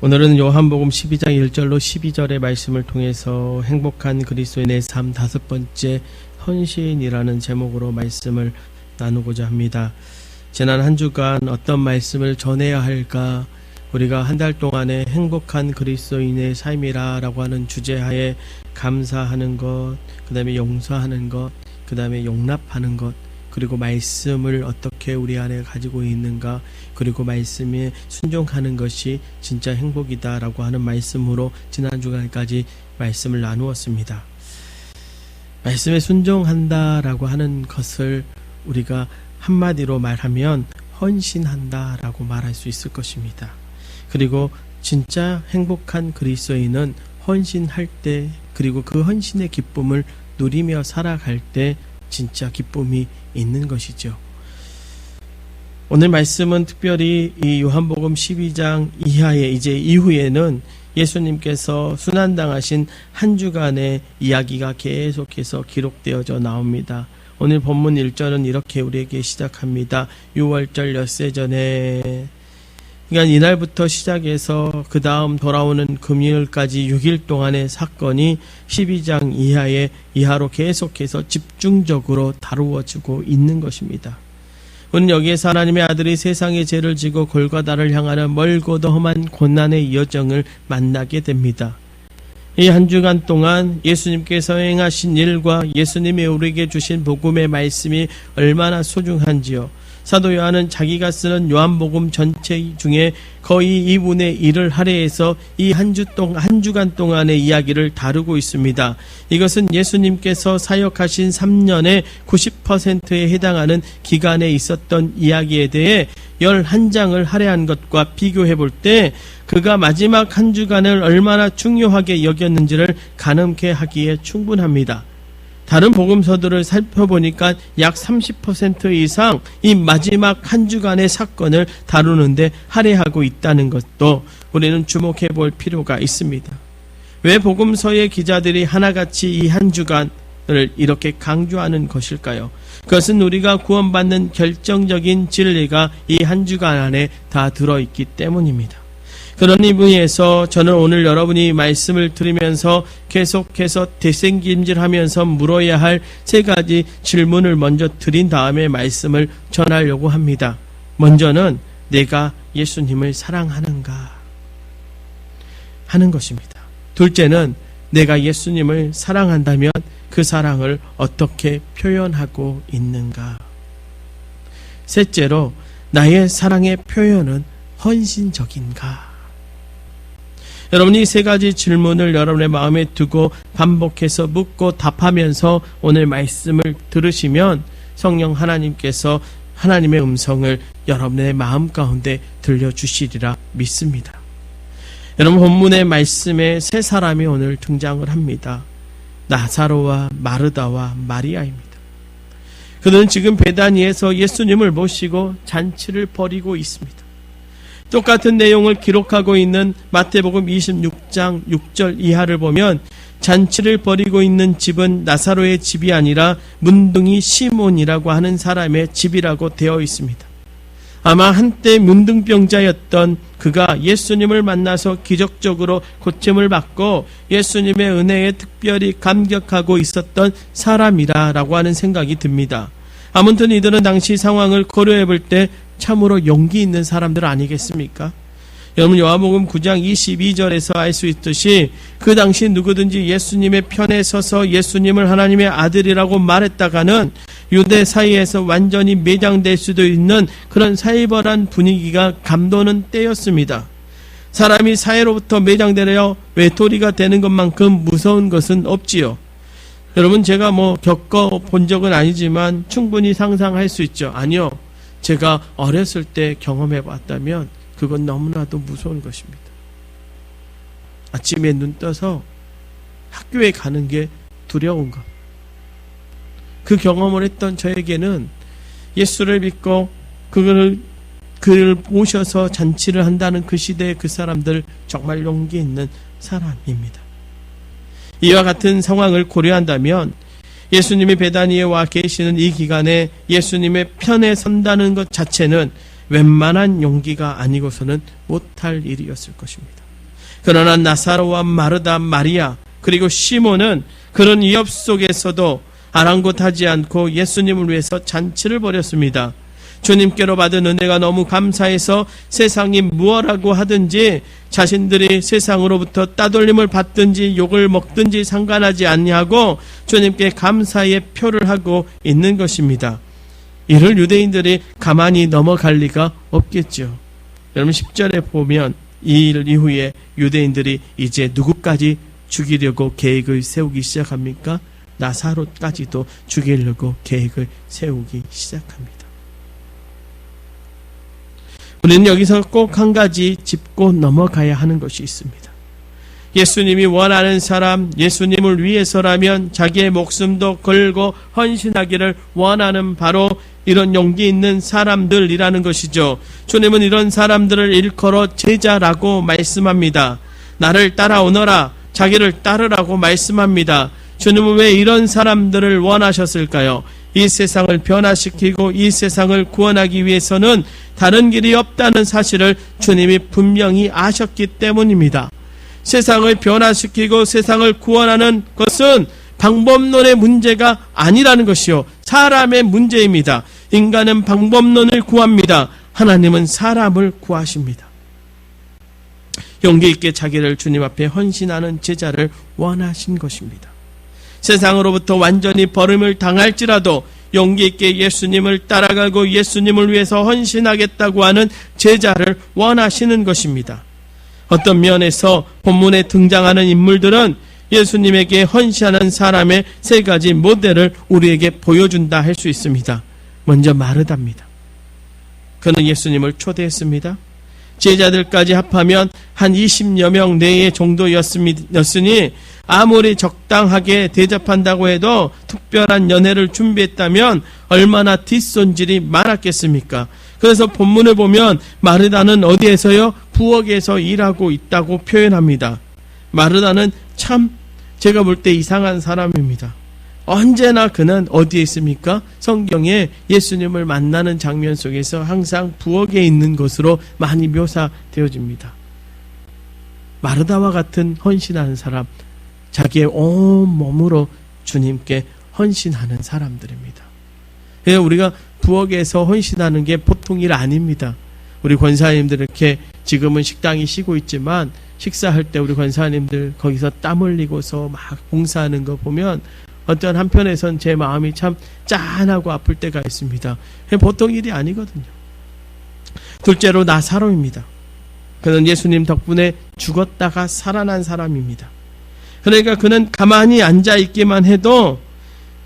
오늘은 요한복음 12장 1절로 12절의 말씀을 통해서 행복한 그리스도인의 삶 5번째 헌신이라는 제목으로 말씀을 나누고자 합니다. 지난 한 주간 어떤 말씀을 전해야 할까? 우리가 한 달 동안에 행복한 그리스도인의 삶이라고 하는 주제하에 감사하는 것, 그 다음에 용서하는 것, 그 다음에 용납하는 것, 그리고 말씀을 어떻게 우리 안에 가지고 있는가, 그리고 말씀에 순종하는 것이 진짜 행복이다라고 하는 말씀으로 지난 주간까지 말씀을 나누었습니다. 말씀에 순종한다라고 하는 것을 우리가 한마디로 말하면 헌신한다라고 말할 수 있을 것입니다. 그리고 진짜 행복한 그리스도인은 헌신할 때, 그리고 그 헌신의 기쁨을 누리며 살아갈 때 진짜 기쁨이 있는 것이죠. 오늘 말씀은 특별히 이 요한복음 12장 이후에는 예수님께서 순환당하신 한 주간의 이야기가 계속해서 기록되어져 나옵니다. 오늘 본문 1절은 이렇게 우리에게 시작합니다. 6월절 엿새 전에, 그러니까 이날부터 시작해서 그 다음 돌아오는 금요일까지 6일 동안의 사건이 12장 이하로 계속해서 집중적으로 다루어지고 있는 것입니다. 우리는 여기에서 하나님의 아들이 세상의 죄를 지고 골고다를 향하는 멀고도 험한 고난의 여정을 만나게 됩니다. 이 한 주간 동안 예수님께서 행하신 일과 예수님이 우리에게 주신 복음의 말씀이 얼마나 소중한지요. 사도 요한은 자기가 쓰는 요한복음 전체 중에 거의 2분의 1을 할애해서 이 한 주간 동안의 이야기를 다루고 있습니다. 이것은 예수님께서 사역하신 3년의 90%에 해당하는 기간에 있었던 이야기에 대해 11장을 할애한 것과 비교해 볼 때 그가 마지막 한 주간을 얼마나 중요하게 여겼는지를 가늠케 하기에 충분합니다. 다른 복음서들을 살펴보니까 약 30% 이상 이 마지막 한 주간의 사건을 다루는데 할애하고 있다는 것도 우리는 주목해 볼 필요가 있습니다. 왜 복음서의 기자들이 하나같이 이 한 주간을 이렇게 강조하는 것일까요? 그것은 우리가 구원받는 결정적인 진리가 이 한 주간 안에 다 들어있기 때문입니다. 그런 의미에서 저는 오늘 여러분이 말씀을 들으면서 계속해서 대생김질하면서 물어야 할 3가지 질문을 먼저 드린 다음에 말씀을 전하려고 합니다. 먼저는 내가 예수님을 사랑하는가 하는 것입니다. 둘째는 내가 예수님을 사랑한다면 그 사랑을 어떻게 표현하고 있는가. 셋째로 나의 사랑의 표현은 헌신적인가. 여러분이 이 3가지 질문을 여러분의 마음에 두고 반복해서 묻고 답하면서 오늘 말씀을 들으시면 성령 하나님께서 하나님의 음성을 여러분의 마음 가운데 들려주시리라 믿습니다. 여러분, 본문의 말씀에 3사람이 오늘 등장을 합니다. 나사로와 마르다와 마리아입니다. 그들은 지금 베다니에서 예수님을 모시고 잔치를 벌이고 있습니다. 똑같은 내용을 기록하고 있는 마태복음 26장 6절 이하를 보면 잔치를 벌이고 있는 집은 나사로의 집이 아니라 문둥이 시몬이라고 하는 사람의 집이라고 되어 있습니다. 아마 한때 문둥병자였던 그가 예수님을 만나서 기적적으로 고침을 받고 예수님의 은혜에 특별히 감격하고 있었던 사람이라고 하는 생각이 듭니다. 아무튼 이들은 당시 상황을 고려해 볼 때 참으로 용기 있는 사람들 아니겠습니까? 여러분, 요한복음 9장 22절에서 알 수 있듯이 그 당시 누구든지 예수님의 편에 서서 예수님을 하나님의 아들이라고 말했다가는 유대 사이에서 완전히 매장될 수도 있는 그런 살벌한 분위기가 감도는 때였습니다. 사람이 사회로부터 매장되려 외톨이가 되는 것만큼 무서운 것은 없지요. 여러분, 제가 겪어본 적은 아니지만 충분히 상상할 수 있죠. 아니요. 제가 어렸을 때 경험해 봤다면 그건 너무나도 무서운 것입니다. 아침에 눈 떠서 학교에 가는 게 두려운 것. 그 경험을 했던 저에게는 예수를 믿고 그를 모셔서 잔치를 한다는 그 시대의 그 사람들 정말 용기 있는 사람입니다. 이와 같은 상황을 고려한다면 예수님이 베다니에 와 계시는 이 기간에 예수님의 편에 선다는 것 자체는 웬만한 용기가 아니고서는 못할 일이었을 것입니다. 그러나 나사로와 마르다, 마리아 그리고 시몬은 그런 위협 속에서도 아랑곳하지 않고 예수님을 위해서 잔치를 벌였습니다. 주님께로 받은 은혜가 너무 감사해서 세상이 무엇라고 하든지 자신들이 세상으로부터 따돌림을 받든지 욕을 먹든지 상관하지 아니하고 주님께 감사의 표를 하고 있는 것입니다. 이를 유대인들이 가만히 넘어갈 리가 없겠죠. 여러분 10절에 보면 이 일 이후에 유대인들이 이제 누구까지 죽이려고 계획을 세우기 시작합니까? 나사로까지도 죽이려고 계획을 세우기 시작합니다. 우리는 여기서 꼭 한 가지 짚고 넘어가야 하는 것이 있습니다. 예수님이 원하는 사람, 예수님을 위해서라면 자기의 목숨도 걸고 헌신하기를 원하는 바로 이런 용기 있는 사람들이라는 것이죠. 주님은 이런 사람들을 일컬어 제자라고 말씀합니다. 나를 따라오너라, 자기를 따르라고 말씀합니다. 주님은 왜 이런 사람들을 원하셨을까요? 이 세상을 변화시키고 이 세상을 구원하기 위해서는 다른 길이 없다는 사실을 주님이 분명히 아셨기 때문입니다. 세상을 변화시키고 세상을 구원하는 것은 방법론의 문제가 아니라는 것이요, 사람의 문제입니다. 인간은 방법론을 구합니다. 하나님은 사람을 구하십니다. 용기 있게 자기를 주님 앞에 헌신하는 제자를 원하신 것입니다. 세상으로부터 완전히 버림을 당할지라도 용기 있게 예수님을 따라가고 예수님을 위해서 헌신하겠다고 하는 제자를 원하시는 것입니다. 어떤 면에서 본문에 등장하는 인물들은 예수님에게 헌신하는 사람의 세 가지 모델을 우리에게 보여준다 할 수 있습니다. 먼저 마르다입니다. 그는 예수님을 초대했습니다. 제자들까지 합하면 한 20여 명 내외 정도였으니 아무리 적당하게 대접한다고 해도 특별한 연회를 준비했다면 얼마나 뒷손질이 많았겠습니까? 그래서 본문을 보면 마르다는 어디에서요? 부엌에서 일하고 있다고 표현합니다. 마르다는 참 제가 볼 때 이상한 사람입니다. 언제나 그는 어디에 있습니까? 성경에 예수님을 만나는 장면 속에서 항상 부엌에 있는 것으로 많이 묘사되어집니다. 마르다와 같은 헌신하는 사람, 자기의 온 몸으로 주님께 헌신하는 사람들입니다. 우리가 부엌에서 헌신하는 게 보통 일 아닙니다. 우리 권사님들 이렇게 지금은 식당이 쉬고 있지만 식사할 때 우리 권사님들 거기서 땀 흘리고서 막 봉사하는 거 보면 어떤 한편에선 제 마음이 참 짠하고 아플 때가 있습니다. 보통 일이 아니거든요. 둘째로 나사로입니다. 그는 예수님 덕분에 죽었다가 살아난 사람입니다. 그러니까 그는 가만히 앉아있기만 해도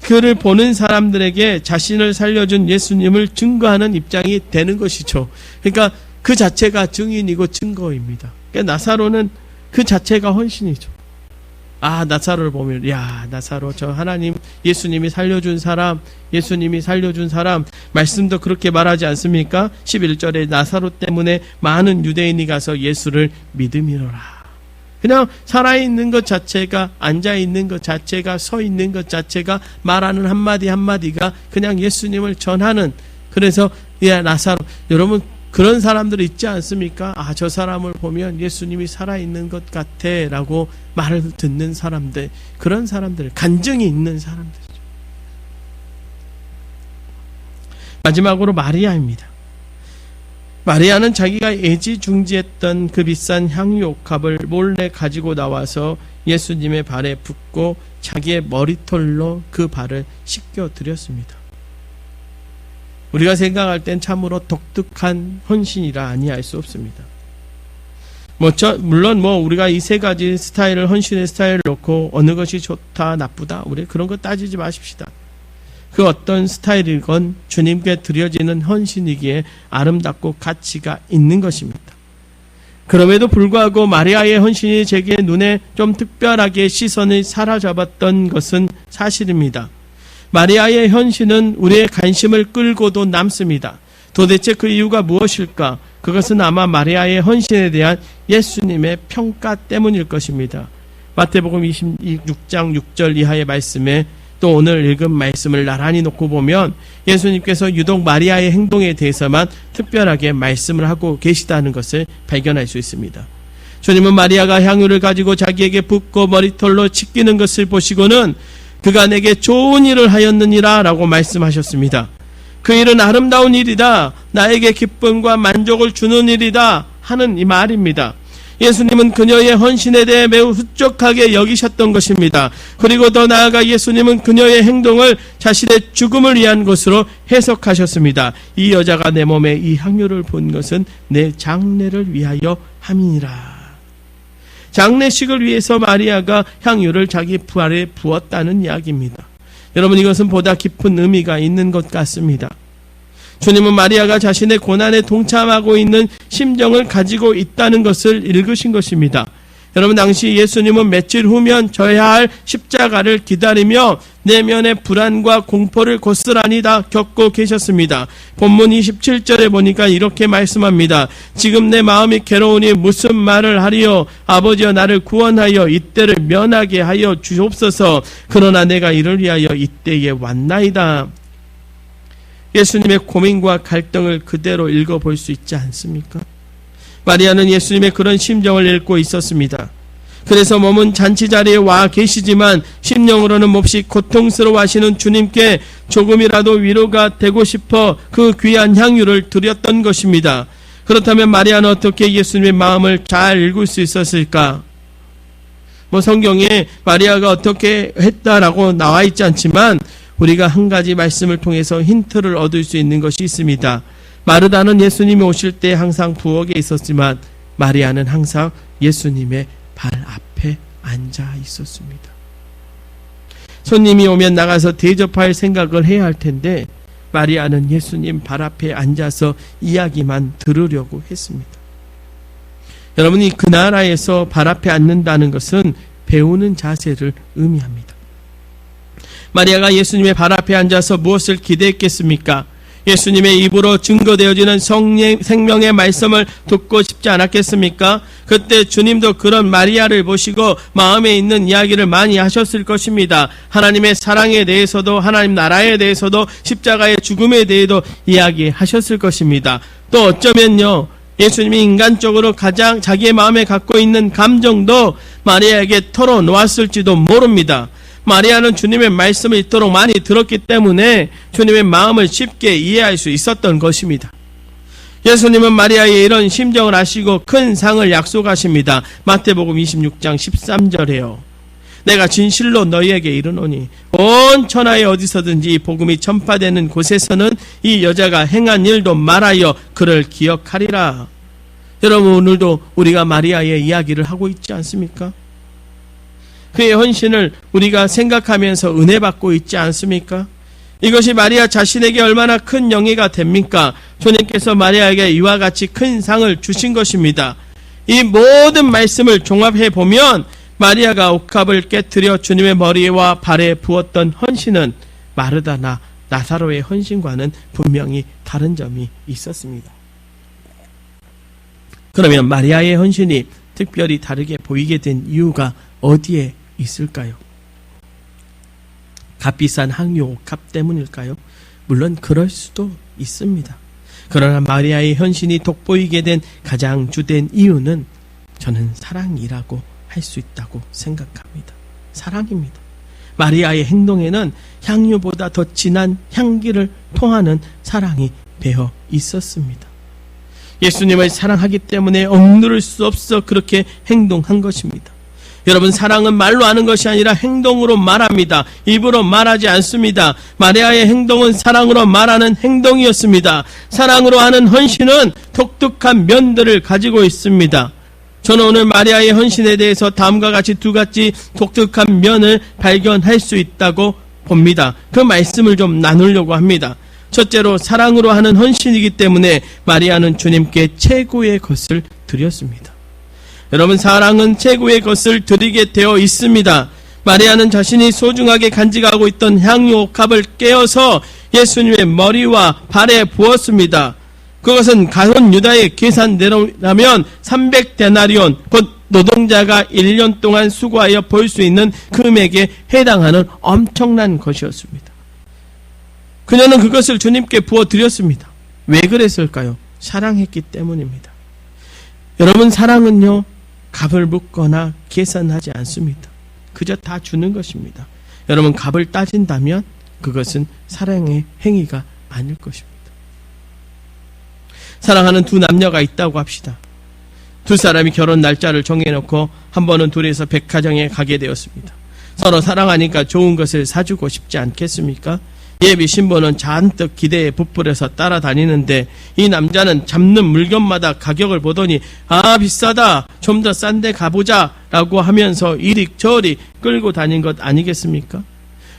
그를 보는 사람들에게 자신을 살려준 예수님을 증거하는 입장이 되는 것이죠. 그러니까 그 자체가 증인이고 증거입니다. 그러니까 나사로는 그 자체가 헌신이죠. 나사로를 보면, 나사로, 저 하나님, 예수님이 살려준 사람, 말씀도 그렇게 말하지 않습니까? 11절에 나사로 때문에 많은 유대인이 가서 예수를 믿음이로라. 그냥 살아있는 것 자체가, 앉아있는 것 자체가, 서있는 것 자체가, 말하는 한마디 한마디가 그냥 예수님을 전하는, 그래서, 나사로, 여러분, 그런 사람들 있지 않습니까? 저 사람을 보면 예수님이 살아있는 것 같아 라고 말을 듣는 사람들, 그런 사람들, 간증이 있는 사람들이죠. 마지막으로 마리아입니다. 마리아는 자기가 애지중지했던 그 비싼 향유옥합을 몰래 가지고 나와서 예수님의 발에 붓고 자기의 머리털로 그 발을 씻겨드렸습니다. 우리가 생각할 땐 참으로 독특한 헌신이라 아니할 수 없습니다. 물론 우리가 이 세 가지 스타일을, 헌신의 스타일을 놓고 어느 것이 좋다, 나쁘다, 우리 그런 거 따지지 마십시다. 그 어떤 스타일이건 주님께 드려지는 헌신이기에 아름답고 가치가 있는 것입니다. 그럼에도 불구하고 마리아의 헌신이 제게 눈에 좀 특별하게 시선이 사로잡았던 것은 사실입니다. 마리아의 헌신은 우리의 관심을 끌고도 남습니다. 도대체 그 이유가 무엇일까? 그것은 아마 마리아의 헌신에 대한 예수님의 평가 때문일 것입니다. 마태복음 26장 6절 이하의 말씀에 또 오늘 읽은 말씀을 나란히 놓고 보면 예수님께서 유독 마리아의 행동에 대해서만 특별하게 말씀을 하고 계시다는 것을 발견할 수 있습니다. 주님은 마리아가 향유를 가지고 자기에게 붓고 머리털로 씻기는 것을 보시고는 그가 내게 좋은 일을 하였느니라 라고 말씀하셨습니다. 그 일은 아름다운 일이다. 나에게 기쁨과 만족을 주는 일이다 하는 이 말입니다. 예수님은 그녀의 헌신에 대해 매우 흡족하게 여기셨던 것입니다. 그리고 더 나아가 예수님은 그녀의 행동을 자신의 죽음을 위한 것으로 해석하셨습니다. 이 여자가 내 몸에 이 향유를 본 것은 내 장례를 위하여 함이니라. 장례식을 위해서 마리아가 향유를 자기 부활에 부었다는 이야기입니다. 여러분, 이것은 보다 깊은 의미가 있는 것 같습니다. 주님은 마리아가 자신의 고난에 동참하고 있는 심정을 가지고 있다는 것을 읽으신 것입니다. 여러분, 당시 예수님은 며칠 후면 져야 할 십자가를 기다리며 내면의 불안과 공포를 고스란히 다 겪고 계셨습니다. 본문 27절에 보니까 이렇게 말씀합니다. 지금 내 마음이 괴로우니 무슨 말을 하리요. 아버지여, 나를 구원하여 이때를 면하게 하여 주옵소서. 그러나 내가 이를 위하여 이때에 왔나이다. 예수님의 고민과 갈등을 그대로 읽어볼 수 있지 않습니까? 마리아는 예수님의 그런 심정을 읽고 있었습니다. 그래서 몸은 잔치 자리에 와 계시지만 심령으로는 몹시 고통스러워하시는 주님께 조금이라도 위로가 되고 싶어 그 귀한 향유를 드렸던 것입니다. 그렇다면 마리아는 어떻게 예수님의 마음을 잘 읽을 수 있었을까? 성경에 마리아가 어떻게 했다라고 나와 있지 않지만 우리가 한 가지 말씀을 통해서 힌트를 얻을 수 있는 것이 있습니다. 마르다는 예수님이 오실 때 항상 부엌에 있었지만 마리아는 항상 예수님의 발 앞에 앉아 있었습니다. 손님이 오면 나가서 대접할 생각을 해야 할 텐데 마리아는 예수님 발 앞에 앉아서 이야기만 들으려고 했습니다. 여러분이 그 나라에서 발 앞에 앉는다는 것은 배우는 자세를 의미합니다. 마리아가 예수님의 발 앞에 앉아서 무엇을 기대했겠습니까? 예수님의 입으로 증거되어지는 생명의 말씀을 듣고 싶지 않았겠습니까? 그때 주님도 그런 마리아를 보시고 마음에 있는 이야기를 많이 하셨을 것입니다. 하나님의 사랑에 대해서도 하나님 나라에 대해서도 십자가의 죽음에 대해서도 이야기하셨을 것입니다. 또 어쩌면요, 예수님이 인간적으로 가장 자기의 마음에 갖고 있는 감정도 마리아에게 털어놓았을지도 모릅니다. 마리아는 주님의 말씀을 이토록 많이 들었기 때문에 주님의 마음을 쉽게 이해할 수 있었던 것입니다. 예수님은 마리아의 이런 심정을 아시고 큰 상을 약속하십니다. 마태복음 26장 13절에요. 내가 진실로 너희에게 이르노니 온 천하에 어디서든지 이 복음이 전파되는 곳에서는 이 여자가 행한 일도 말하여 그를 기억하리라. 여러분, 오늘도 우리가 마리아의 이야기를 하고 있지 않습니까? 그의 헌신을 우리가 생각하면서 은혜 받고 있지 않습니까? 이것이 마리아 자신에게 얼마나 큰 영예가 됩니까? 주님께서 마리아에게 이와 같이 큰 상을 주신 것입니다. 이 모든 말씀을 종합해 보면 마리아가 옥합을 깨뜨려 주님의 머리와 발에 부었던 헌신은 마르다나 나사로의 헌신과는 분명히 다른 점이 있었습니다. 그러면 마리아의 헌신이 특별히 다르게 보이게 된 이유가 어디에 있을까요? 값비싼 향유 옥합 때문일까요? 물론 그럴 수도 있습니다. 그러나 마리아의 헌신이 돋보이게 된 가장 주된 이유는 저는 사랑이라고 할 수 있다고 생각합니다. 사랑입니다. 마리아의 행동에는 향유보다 더 진한 향기를 통하는 사랑이 배어 있었습니다. 예수님을 사랑하기 때문에 억누를 수 없어 그렇게 행동한 것입니다. 여러분, 사랑은 말로 하는 것이 아니라 행동으로 말합니다. 입으로 말하지 않습니다. 마리아의 행동은 사랑으로 말하는 행동이었습니다. 사랑으로 하는 헌신은 독특한 면들을 가지고 있습니다. 저는 오늘 마리아의 헌신에 대해서 다음과 같이 두 가지 독특한 면을 발견할 수 있다고 봅니다. 그 말씀을 좀 나누려고 합니다. 첫째로, 사랑으로 하는 헌신이기 때문에 마리아는 주님께 최고의 것을 드렸습니다. 여러분, 사랑은 최고의 것을 드리게 되어 있습니다. 마리아는 자신이 소중하게 간직하고 있던 향유 옥합을 깨어서 예수님의 머리와 발에 부었습니다. 그것은 가론 유다의 계산대로라면 300데나리온, 곧 노동자가 1년 동안 수고하여 벌 수 있는 금액에 해당하는 엄청난 것이었습니다. 그녀는 그것을 주님께 부어드렸습니다. 왜 그랬을까요? 사랑했기 때문입니다. 여러분, 사랑은요, 값을 묻거나 계산하지 않습니다. 그저 다 주는 것입니다. 여러분, 값을 따진다면 그것은 사랑의 행위가 아닐 것입니다. 사랑하는 두 남녀가 있다고 합시다. 두 사람이 결혼 날짜를 정해놓고 한 번은 둘이서 백화점에 가게 되었습니다. 서로 사랑하니까 좋은 것을 사주고 싶지 않겠습니까? 예비 신부는 잔뜩 기대에 부풀어서 따라다니는데 이 남자는 잡는 물건마다 가격을 보더니 비싸다, 좀 더 싼 데 가보자 라고 하면서 이리저리 끌고 다닌 것 아니겠습니까?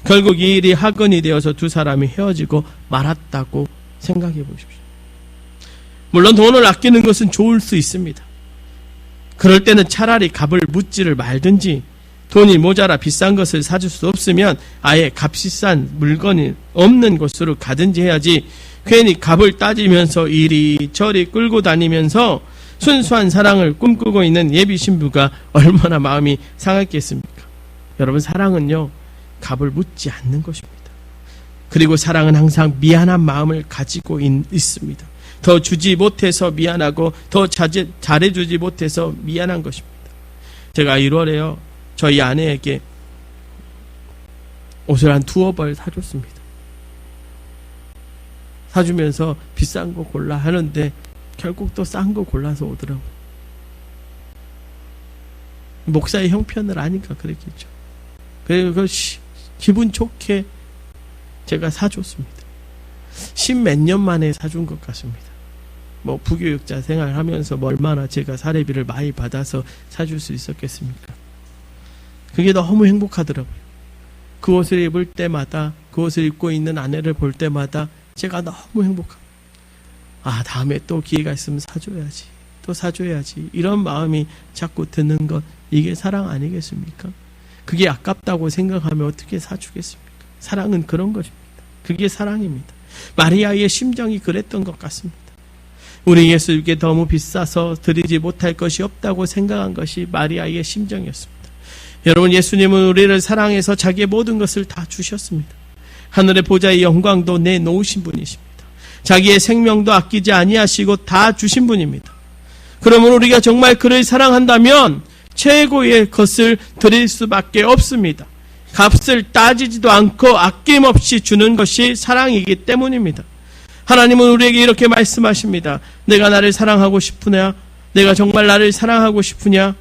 결국 이 일이 화근이 되어서 두 사람이 헤어지고 말았다고 생각해 보십시오. 물론 돈을 아끼는 것은 좋을 수 있습니다. 그럴 때는 차라리 값을 묻지를 말든지, 돈이 모자라 비싼 것을 사줄 수 없으면 아예 값이 싼 물건이 없는 곳으로 가든지 해야지, 괜히 값을 따지면서 이리저리 끌고 다니면서 순수한 사랑을 꿈꾸고 있는 예비 신부가 얼마나 마음이 상했겠습니까? 여러분, 사랑은요, 값을 묻지 않는 것입니다. 그리고 사랑은 항상 미안한 마음을 가지고 있습니다. 더 주지 못해서 미안하고 더 잘해주지 못해서 미안한 것입니다. 제가 1월에요, 저희 아내에게 옷을 한 두어 벌 사줬습니다. 사주면서 비싼 거 골라 하는데 결국 또 싼 거 골라서 오더라고요. 목사의 형편을 아니까 그랬겠죠. 그래서 기분 좋게 제가 사줬습니다. 10몇 년 만에 사준 것 같습니다. 부교육자 생활하면서 얼마나 제가 사례비를 많이 받아서 사줄 수 있었겠습니까? 그게 너무 행복하더라고요. 그 옷을 입을 때마다, 그 옷을 입고 있는 아내를 볼 때마다 제가 너무 행복합니다. 다음에 또 기회가 있으면 사줘야지, 또 사줘야지, 이런 마음이 자꾸 드는 것, 이게 사랑 아니겠습니까? 그게 아깝다고 생각하면 어떻게 사주겠습니까? 사랑은 그런 것입니다. 그게 사랑입니다. 마리아의 심정이 그랬던 것 같습니다. 우리 예수께 너무 비싸서 드리지 못할 것이 없다고 생각한 것이 마리아의 심정이었습니다. 여러분, 예수님은 우리를 사랑해서 자기의 모든 것을 다 주셨습니다. 하늘의 보좌의 영광도 내놓으신 분이십니다. 자기의 생명도 아끼지 아니하시고 다 주신 분입니다. 그러면 우리가 정말 그를 사랑한다면 최고의 것을 드릴 수밖에 없습니다. 값을 따지지도 않고 아낌없이 주는 것이 사랑이기 때문입니다. 하나님은 우리에게 이렇게 말씀하십니다. 내가 나를 사랑하고 싶으냐? 내가 정말 나를 사랑하고 싶으냐?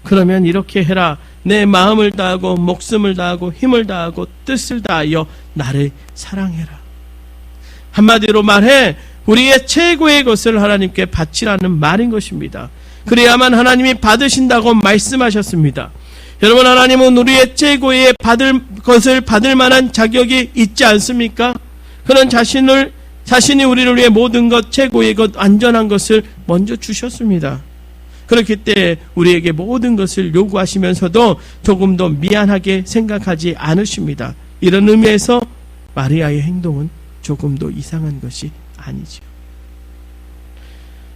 그러면 이렇게 해라. 내 마음을 다하고 목숨을 다하고 힘을 다하고 뜻을 다하여 나를 사랑해라. 한마디로 말해 우리의 최고의 것을 하나님께 바치라는 말인 것입니다. 그래야만 하나님이 받으신다고 말씀하셨습니다. 여러분, 하나님은 우리의 최고의 받을 것을 받을 만한 자격이 있지 않습니까? 그런 자신이 우리를 위해 모든 것, 최고의 것, 안전한 것을 먼저 주셨습니다. 그렇기 때문에 우리에게 모든 것을 요구하시면서도 조금도 미안하게 생각하지 않으십니다. 이런 의미에서 마리아의 행동은 조금도 이상한 것이 아니지요.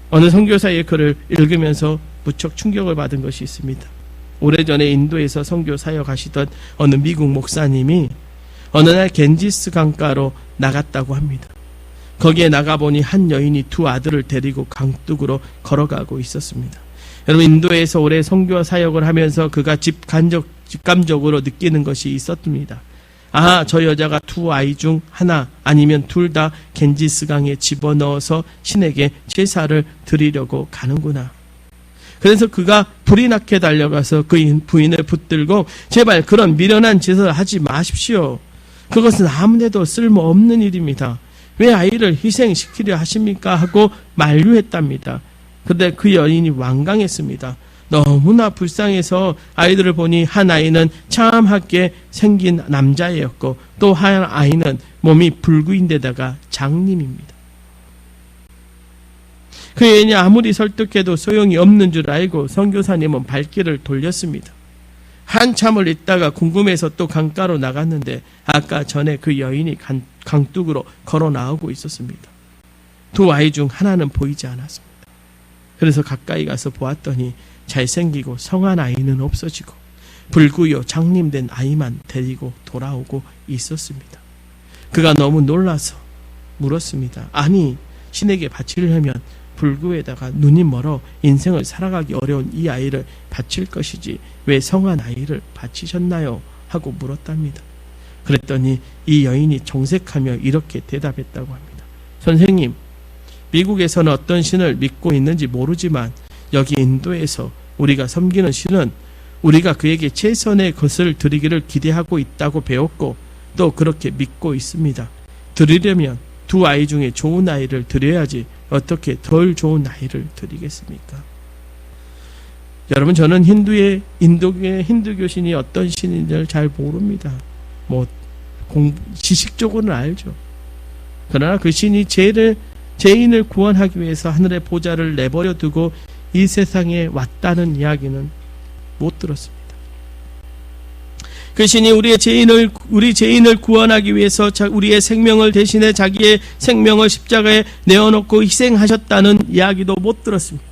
어느 선교사의 글을 읽으면서 무척 충격을 받은 것이 있습니다. 오래전에 인도에서 선교 사역하시던 어느 미국 목사님이 어느 날 겐지스 강가로 나갔다고 합니다. 거기에 나가보니 한 여인이 두 아들을 데리고 강둑으로 걸어가고 있었습니다. 여러분, 인도에서 오래 선교 사역을 하면서 그가 직감적으로 느끼는 것이 있었습니다. 저 여자가 두 아이 중 하나 아니면 둘 다 겐지스강에 집어넣어서 신에게 제사를 드리려고 가는구나. 그래서 그가 불이 나게 달려가서 그 부인을 붙들고 제발 그런 미련한 짓을 하지 마십시오. 그것은 아무데도 쓸모없는 일입니다. 왜 아이를 희생시키려 하십니까? 하고 만류했답니다. 그런데 그 여인이 완강했습니다. 너무나 불쌍해서 아이들을 보니 한 아이는 참하게 생긴 남자애였고 또 한 아이는 몸이 불구인데다가 장님입니다. 그 여인이 아무리 설득해도 소용이 없는 줄 알고 선교사님은 발길을 돌렸습니다. 한참을 있다가 궁금해서 또 강가로 나갔는데 아까 전에 그 여인이 강둑으로 걸어 나오고 있었습니다. 두 아이 중 하나는 보이지 않았습니다. 그래서 가까이 가서 보았더니 잘생기고 성한 아이는 없어지고 불구요 장님된 아이만 데리고 돌아오고 있었습니다. 그가 너무 놀라서 물었습니다. 아니, 신에게 바치려면 불구에다가 눈이 멀어 인생을 살아가기 어려운 이 아이를 바칠 것이지 왜 성한 아이를 바치셨나요? 하고 물었답니다. 그랬더니 이 여인이 정색하며 이렇게 대답했다고 합니다. 선생님, 미국에서는 어떤 신을 믿고 있는지 모르지만 여기 인도에서 우리가 섬기는 신은 우리가 그에게 최선의 것을 드리기를 기대하고 있다고 배웠고 또 그렇게 믿고 있습니다. 드리려면 두 아이 중에 좋은 아이를 드려야지 어떻게 덜 좋은 아이를 드리겠습니까? 여러분, 저는 인도의 힌두교 신이 어떤 신인지를 잘 모릅니다. 지식적으로는 알죠. 그러나 그 신이 죄인을 구원하기 위해서 하늘의 보좌를 내버려 두고 이 세상에 왔다는 이야기는 못 들었습니다. 그 신이 우리 죄인을 구원하기 위해서 우리의 생명을 대신해 자기의 생명을 십자가에 내어놓고 희생하셨다는 이야기도 못 들었습니다.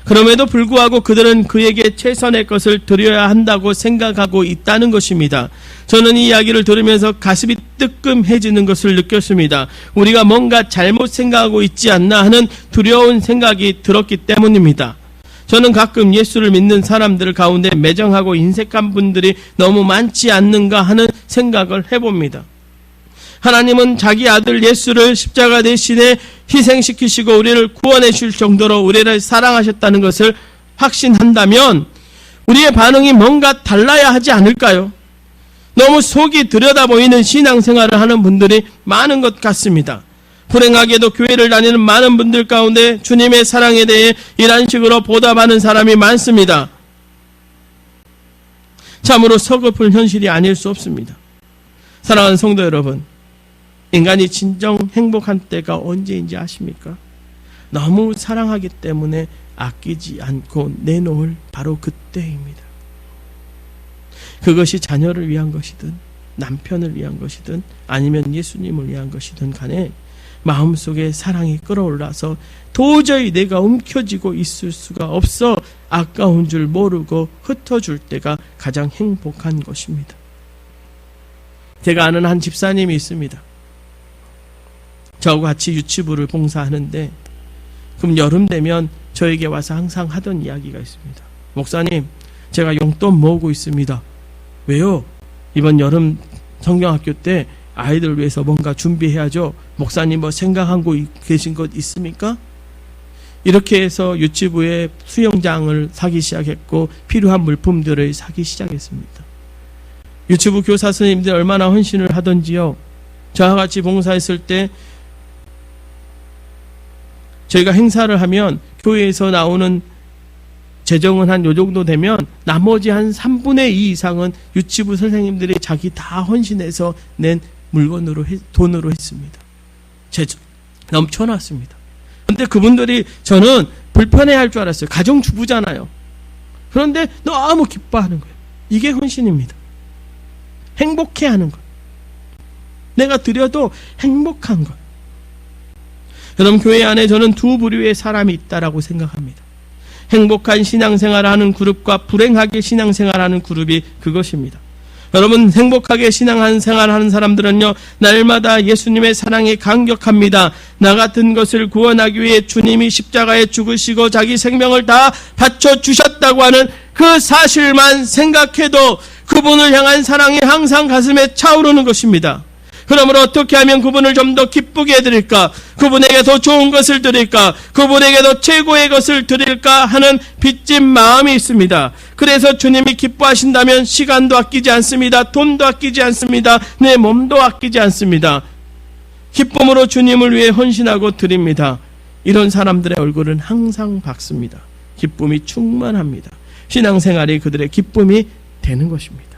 그럼에도 불구하고 그들은 그에게 최선의 것을 드려야 한다고 생각하고 있다는 것입니다. 저는 이 이야기를 들으면서 가슴이 뜨끔해지는 것을 느꼈습니다. 우리가 뭔가 잘못 생각하고 있지 않나 하는 두려운 생각이 들었기 때문입니다. 저는 가끔 예수를 믿는 사람들 가운데 매정하고 인색한 분들이 너무 많지 않는가 하는 생각을 해봅니다. 하나님은 자기 아들 예수를 십자가 대신에 희생시키시고 우리를 구원해 주실 정도로 우리를 사랑하셨다는 것을 확신한다면 우리의 반응이 뭔가 달라야 하지 않을까요? 너무 속이 들여다 보이는 신앙생활을 하는 분들이 많은 것 같습니다. 불행하게도 교회를 다니는 많은 분들 가운데 주님의 사랑에 대해 이런 식으로 보답하는 사람이 많습니다. 참으로 서글픈 현실이 아닐 수 없습니다. 사랑하는 성도 여러분, 인간이 진정 행복한 때가 언제인지 아십니까? 너무 사랑하기 때문에 아끼지 않고 내놓을 바로 그때입니다. 그것이 자녀를 위한 것이든 남편을 위한 것이든 아니면 예수님을 위한 것이든 간에 마음속에 사랑이 끌어올라서 도저히 내가 움켜쥐고 있을 수가 없어 아까운 줄 모르고 흩어줄 때가 가장 행복한 것입니다. 제가 아는 한 집사님이 있습니다. 저하고 같이 유치부를 봉사하는데 그럼 여름 되면 저에게 와서 항상 하던 이야기가 있습니다. 목사님, 제가 용돈 모으고 있습니다. 왜요? 이번 여름 성경학교 때 아이들 위해서 뭔가 준비해야죠. 목사님 뭐 생각하고 계신 것 있습니까? 이렇게 해서 유치부에 수영장을 사기 시작했고 필요한 물품들을 사기 시작했습니다. 유치부 교사 선생님들 얼마나 헌신을 하던지요. 저와 같이 봉사했을 때 저희가 행사를 하면 교회에서 나오는 재정은 한 요 정도 되면 나머지 한 3분의 2 이상은 유치부 선생님들이 자기 다 헌신해서 낸 돈으로 했습니다. 넘쳐났습니다. 그런데 그분들이 저는 불편해할 줄 알았어요. 가정주부잖아요. 그런데 너무 기뻐하는 거예요. 이게 헌신입니다. 행복해하는 것. 내가 드려도 행복한 것. 여러분, 교회 안에 저는 두 부류의 사람이 있다라고 생각합니다. 행복한 신앙생활하는 그룹과 불행하게 신앙생활하는 그룹이 그것입니다. 여러분, 행복하게 신앙생활하는 사람들은요, 날마다 예수님의 사랑이 강력합니다. 나 같은 것을 구원하기 위해 주님이 십자가에 죽으시고 자기 생명을 다 바쳐주셨다고 하는 그 사실만 생각해도 그분을 향한 사랑이 항상 가슴에 차오르는 것입니다. 그러므로 어떻게 하면 그분을 좀 더 기쁘게 해드릴까? 그분에게 더 좋은 것을 드릴까? 그분에게 더 최고의 것을 드릴까? 하는 빚진 마음이 있습니다. 그래서 주님이 기뻐하신다면 시간도 아끼지 않습니다. 돈도 아끼지 않습니다. 내 몸도 아끼지 않습니다. 기쁨으로 주님을 위해 헌신하고 드립니다. 이런 사람들의 얼굴은 항상 밝습니다. 기쁨이 충만합니다. 신앙생활이 그들의 기쁨이 되는 것입니다.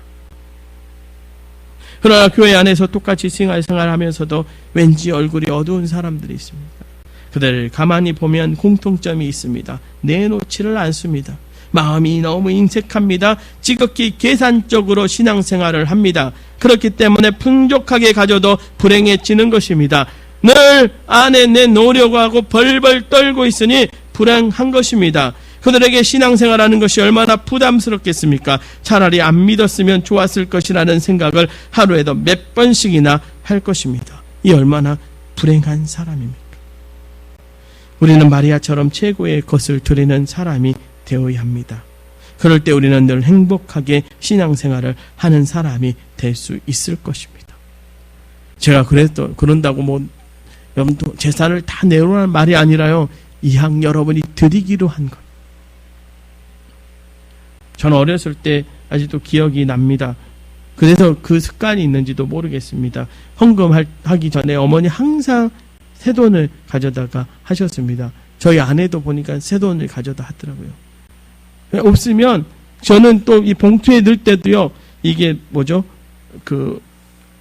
그러나 교회 안에서 똑같이 생활하면서도 왠지 얼굴이 어두운 사람들이 있습니다. 그들을 가만히 보면 공통점이 있습니다. 내놓지를 않습니다. 마음이 너무 인색합니다. 지극히 계산적으로 신앙생활을 합니다. 그렇기 때문에 풍족하게 가져도 불행해지는 것입니다. 늘 안에 내놓으려고 하고 벌벌 떨고 있으니 불행한 것입니다. 그들에게 신앙생활하는 것이 얼마나 부담스럽겠습니까? 차라리 안 믿었으면 좋았을 것이라는 생각을 하루에도 몇 번씩이나 할 것입니다. 이 얼마나 불행한 사람입니까? 우리는 마리아처럼 최고의 것을 드리는 사람이 되어야 합니다. 그럴 때 우리는 늘 행복하게 신앙생활을 하는 사람이 될 수 있을 것입니다. 제가 그런다고 여러분 재산을 다 내놓으라는 말이 아니라요. 이왕 여러분이 드리기로 한 것. 저는 어렸을 때 아직도 기억이 납니다. 그래서 그 습관이 있는지도 모르겠습니다. 헌금하기 전에 어머니 항상 새돈을 가져다가 하셨습니다. 저희 아내도 보니까 새돈을 가져다 하더라고요. 없으면 저는 또 이 봉투에 넣을 때도요. 이게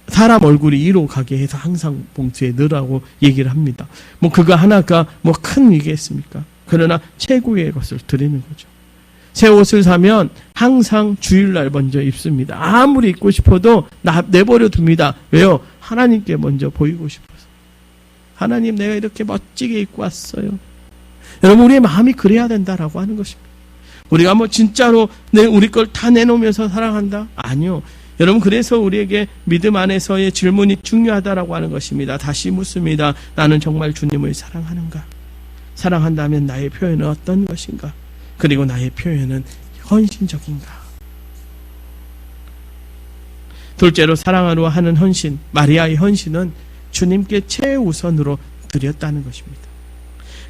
사람 얼굴이 이로 가게 해서 항상 봉투에 넣으라고 얘기를 합니다. 그거 하나가 큰 일이겠습니까? 그러나 최고의 것을 드리는 거죠. 새 옷을 사면 항상 주일날 먼저 입습니다. 아무리 입고 싶어도 내버려 둡니다. 왜요? 하나님께 먼저 보이고 싶어서. 하나님, 내가 이렇게 멋지게 입고 왔어요. 여러분, 우리의 마음이 그래야 된다라고 하는 것입니다. 우리가 진짜로 우리 걸 다 내놓으면서 사랑한다? 아니요. 여러분, 그래서 우리에게 믿음 안에서의 질문이 중요하다라고 하는 것입니다. 다시 묻습니다. 나는 정말 주님을 사랑하는가? 사랑한다면 나의 표현은 어떤 것인가? 그리고 나의 표현은 헌신적인가? 둘째로 사랑하려 하는 헌신, 마리아의 헌신은 주님께 최우선으로 드렸다는 것입니다.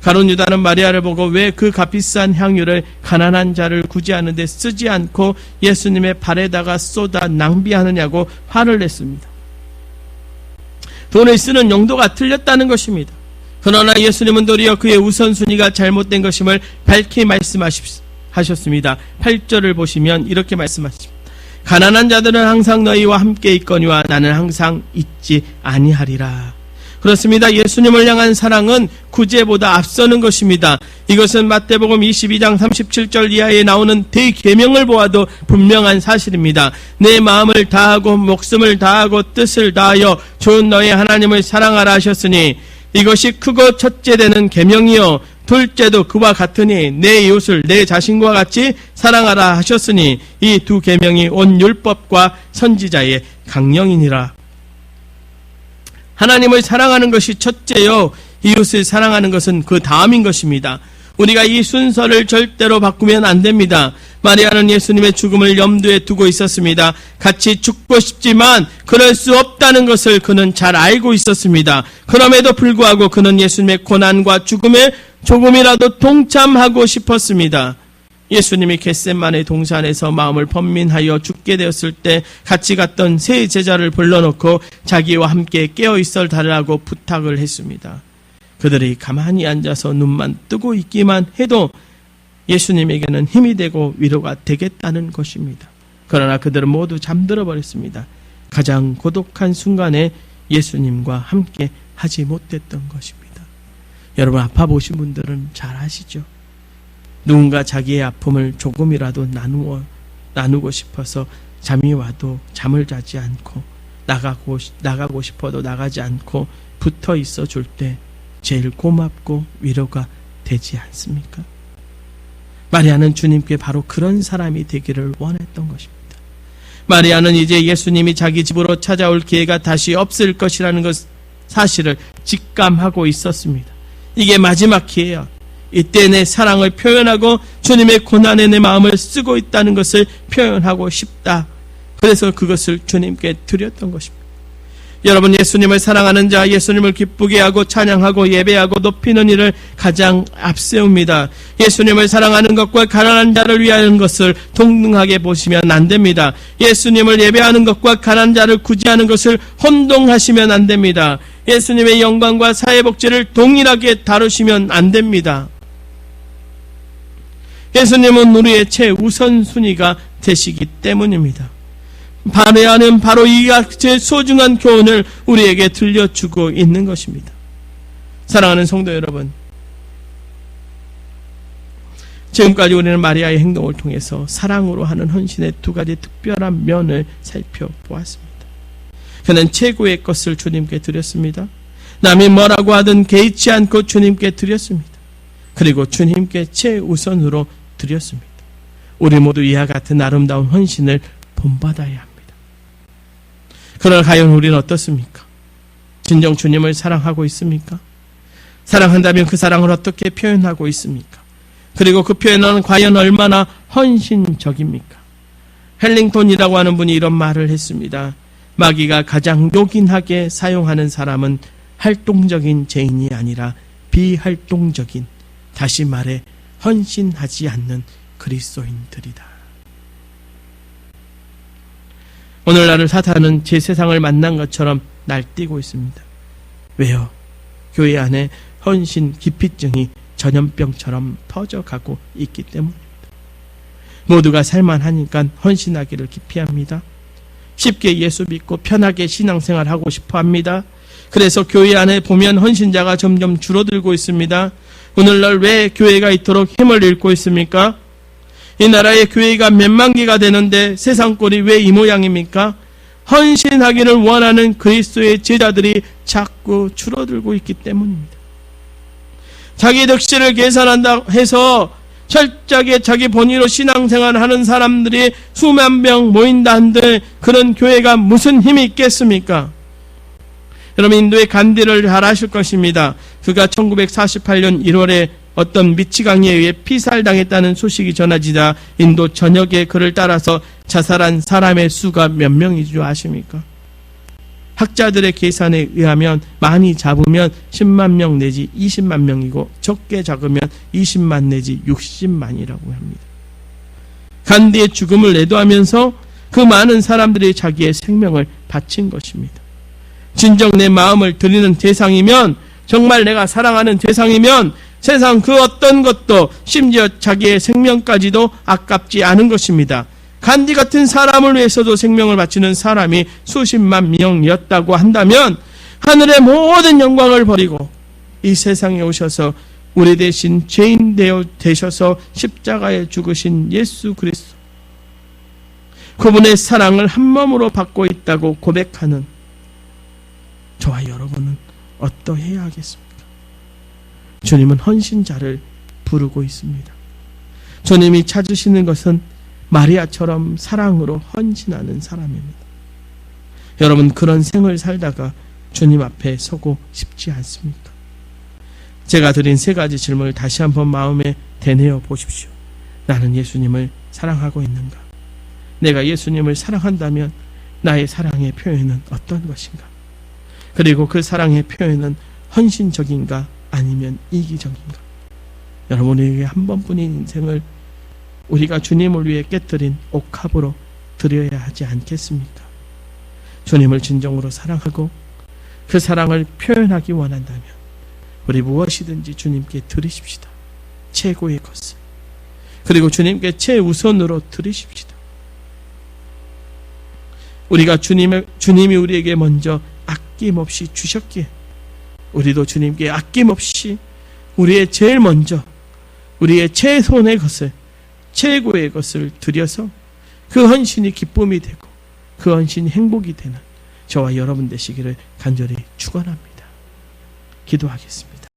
가룟 유다는 마리아를 보고 왜 그 값비싼 향유를 가난한 자를 구제하는 데 쓰지 않고 예수님의 발에다가 쏟아 낭비하느냐고 화를 냈습니다. 돈을 쓰는 용도가 틀렸다는 것입니다. 그러나 예수님은 도리어 그의 우선순위가 잘못된 것임을 밝히 말씀하셨습니다. 8절을 보시면 이렇게 말씀하십니다. 가난한 자들은 항상 너희와 함께 있거니와 나는 항상 있지 아니하리라. 그렇습니다. 예수님을 향한 사랑은 구제보다 앞서는 것입니다. 이것은 마태복음 22장 37절 이하에 나오는 대계명을 보아도 분명한 사실입니다. 내 마음을 다하고 목숨을 다하고 뜻을 다하여 주 너의 하나님을 사랑하라 하셨으니 이것이 크고 첫째 되는 계명이요 둘째도 그와 같으니 내 이웃을 내 자신과 같이 사랑하라 하셨으니 이 두 계명이 온 율법과 선지자의 강령이니라. 하나님을 사랑하는 것이 첫째요, 이웃을 사랑하는 것은 그 다음인 것입니다. 우리가 이 순서를 절대로 바꾸면 안 됩니다. 마리아는 예수님의 죽음을 염두에 두고 있었습니다. 같이 죽고 싶지만 그럴 수 없다는 것을 그는 잘 알고 있었습니다. 그럼에도 불구하고 그는 예수님의 고난과 죽음에 조금이라도 동참하고 싶었습니다. 예수님이 겟세마네 동산에서 마음을 번민하여 죽게 되었을 때 같이 갔던 세 제자를 불러놓고 자기와 함께 깨어있어 달라고 부탁을 했습니다. 그들이 가만히 앉아서 눈만 뜨고 있기만 해도 예수님에게는 힘이 되고 위로가 되겠다는 것입니다. 그러나 그들은 모두 잠들어 버렸습니다. 가장 고독한 순간에 예수님과 함께 하지 못했던 것입니다. 여러분, 아파 보신 분들은 잘 아시죠? 누군가 자기의 아픔을 조금이라도 나누고 싶어서 잠이 와도 잠을 자지 않고 나가고 싶어도 나가지 않고 붙어 있어 줄 때 제일 고맙고 위로가 되지 않습니까? 마리아는 주님께 바로 그런 사람이 되기를 원했던 것입니다. 마리아는 이제 예수님이 자기 집으로 찾아올 기회가 다시 없을 것이라는 사실을 직감하고 있었습니다. 이게 마지막 기회야. 이때 내 사랑을 표현하고 주님의 고난에 내 마음을 쓰고 있다는 것을 표현하고 싶다. 그래서 그것을 주님께 드렸던 것입니다. 여러분, 예수님을 사랑하는 자, 예수님을 기쁘게 하고 찬양하고 예배하고 높이는 일을 가장 앞세웁니다. 예수님을 사랑하는 것과 가난한 자를 위하는 것을 동등하게 보시면 안 됩니다. 예수님을 예배하는 것과 가난한 자를 구제하는 것을 혼동하시면 안 됩니다. 예수님의 영광과 사회복지를 동일하게 다루시면 안 됩니다. 예수님은 우리의 최우선순위가 되시기 때문입니다. 마리아는 바로 이 제일 소중한 교훈을 우리에게 들려주고 있는 것입니다. 사랑하는 성도 여러분, 지금까지 우리는 마리아의 행동을 통해서 사랑으로 하는 헌신의 두 가지 특별한 면을 살펴보았습니다. 그는 최고의 것을 주님께 드렸습니다. 남이 뭐라고 하든 개의치 않고 주님께 드렸습니다. 그리고 주님께 최우선으로 드렸습니다. 우리 모두 이와 같은 아름다운 헌신을 본받아야 합니다. 그러나 과연 우리는 어떻습니까? 진정 주님을 사랑하고 있습니까? 사랑한다면 그 사랑을 어떻게 표현하고 있습니까? 그리고 그 표현은 과연 얼마나 헌신적입니까? 헬링턴이라고 하는 분이 이런 말을 했습니다. 마귀가 가장 요긴하게 사용하는 사람은 활동적인 죄인이 아니라 비활동적인, 다시 말해 헌신하지 않는 그리스도인들이다. 오늘날 사탄은 제 세상을 만난 것처럼 날뛰고 있습니다. 왜요? 교회 안에 헌신 기피증이 전염병처럼 퍼져가고 있기 때문입니다. 모두가 살만하니까 헌신하기를 기피합니다. 쉽게 예수 믿고 편하게 신앙생활하고 싶어합니다. 그래서 교회 안에 보면 헌신자가 점점 줄어들고 있습니다. 오늘날 왜 교회가 이토록 힘을 잃고 있습니까? 이 나라의 교회가 몇만 개가 되는데 세상 꼴이 왜 이 모양입니까? 헌신하기를 원하는 그리스도의 제자들이 자꾸 줄어들고 있기 때문입니다. 자기 득실을 계산한다 해서 철저하게 자기 본의로 신앙생활을 하는 사람들이 수만 명 모인다 한들 그런 교회가 무슨 힘이 있겠습니까? 여러분, 인도의 간디를 잘 아실 것입니다. 그가 1948년 1월에 어떤 미치광이에 의해 피살당했다는 소식이 전해지자 인도 전역에 그를 따라서 자살한 사람의 수가 몇 명인 줄 아십니까? 학자들의 계산에 의하면 많이 잡으면 10만 명 내지 20만 명이고 적게 잡으면 20만 내지 60만이라고 합니다. 간디의 죽음을 내도하면서 그 많은 사람들이 자기의 생명을 바친 것입니다. 진정 내 마음을 드리는 대상이면, 정말 내가 사랑하는 대상이면 세상 그 어떤 것도, 심지어 자기의 생명까지도 아깝지 않은 것입니다. 간디 같은 사람을 위해서도 생명을 바치는 사람이 수십만 명이었다고 한다면 하늘의 모든 영광을 버리고 이 세상에 오셔서 우리 대신 죄인 되셔서 십자가에 죽으신 예수 그리스도, 그분의 사랑을 한 몸으로 받고 있다고 고백하는 저와 여러분은 어떠해야 하겠습니까? 주님은 헌신자를 부르고 있습니다. 주님이 찾으시는 것은 마리아처럼 사랑으로 헌신하는 사람입니다. 여러분, 그런 생을 살다가 주님 앞에 서고 싶지 않습니까? 제가 드린 세 가지 질문을 다시 한번 마음에 되뇌어 보십시오. 나는 예수님을 사랑하고 있는가? 내가 예수님을 사랑한다면 나의 사랑의 표현은 어떤 것인가? 그리고 그 사랑의 표현은 헌신적인가 아니면 이기적인가? 여러분에게 한 번뿐인 인생을 우리가 주님을 위해 깨뜨린 옥합으로 드려야 하지 않겠습니까? 주님을 진정으로 사랑하고 그 사랑을 표현하기 원한다면 우리 무엇이든지 주님께 드리십시다. 최고의 것을. 그리고 주님께 최우선으로 드리십시다. 우리가 주님이 우리에게 먼저 아낌없이 주셨기에 우리도 주님께 아낌없이 우리의 제일 먼저, 우리의 최선의 것을, 최고의 것을 드려서 그 헌신이 기쁨이 되고 그 헌신이 행복이 되는 저와 여러분 되시기를 간절히 축원합니다. 기도하겠습니다.